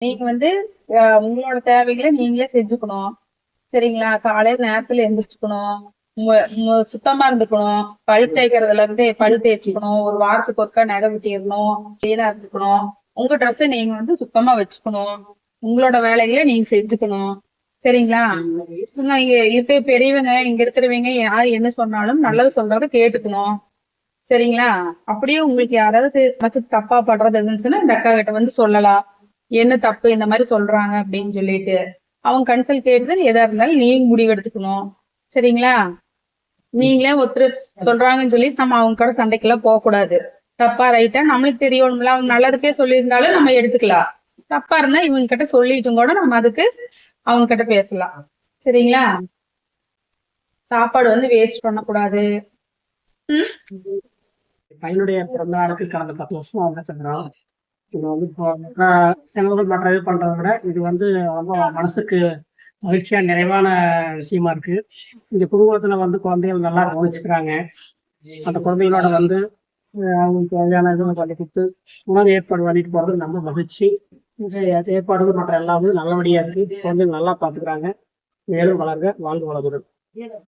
நீங்க வந்து உங்களோட தேவைகளை நீங்களே செஞ்சுக்கணும். சரிங்களா? காலையில நேரத்துல எந்திரிச்சுக்கணும். சுத்தமா இருந்துக்கணும். பல் தேய்க்கிறதுல இருந்து பல் தேய்ச்சுக்கணும். ஒரு வாரத்துக்கு ஒருக்கா நகம் வெட்டிடணும். கிளீனா இருந்துக்கணும். உங்க ட்ரெஸ்ஸை நீங்க வந்து சுத்தமா வச்சுக்கணும். உங்களோட வேலைகளை நீங்க செஞ்சுக்கணும். சரிங்களா? இங்க இருக்க பெரியவங்க, இங்க இருக்கிறவங்க யார் என்ன சொன்னாலும் நல்லது சொல்றத கேட்டுக்கணும். சரிங்களா? அப்படியே உங்களுக்கு யாராவது மனசு தப்பா படுறது இருந்துச்சுன்னா இந்த அக்கா கிட்ட வந்து சொல்லலாம். என்ன தப்பு இந்த மாதிரி சொல்றாங்க அப்படின்னு சொல்லிட்டு அவங்க கன்சல்ட் கேட்டு எதா இருந்தாலும் நீங்க முடிவு எடுத்துக்கணும். சரிங்களா? நீங்களே ஒருத்தர் சொல்றாங்கன்னு சொல்லி நம்ம அவங்க கூட சண்டைக்கெல்லாம் போக கூடாது. தப்பா ரைட்டா நம்மளுக்கு தெரியணும்ல. அவங்க நல்லதுக்கே சொல்லியிருந்தாலும் நம்ம எடுத்துக்கலாம். தப்பா இருந்தா இவங்க கிட்ட சொல்லிட்டும் கூட நம்ம அதுக்கு அவங்க கிட்ட பேசலாம். சரிங்களா? சாப்பாடு வந்து வேஸ்ட் பண்ணக்கூடாது. பையனுடைய பிறந்த நாளுக்கு கடந்த 10 வருஷம் வந்துருக்கிறோம். இது வந்து இப்போ செலவுகள் மற்ற இது பண்றதை விட இது வந்து ரொம்ப மனசுக்கு மகிழ்ச்சியா நிறைவான விஷயமா இருக்கு. இங்க குடும்பத்துல வந்து குழந்தைகள் நல்லா கவனிச்சுக்கிறாங்க. அந்த குழந்தைகளோட வந்து அவங்களுக்கு தேவையான இது பண்ணி கொடுத்து உணவு ஏற்பாடு பண்ணிட்டு போறது ரொம்ப மகிழ்ச்சி. இந்த ஏற்பாடுகள் மற்ற எல்லாமே நல்லபடியா இருக்கு. குழந்தைகள் நல்லா பாத்துக்கிறாங்க. மேலும் வளர்க, வாழ்க வளமுடன்.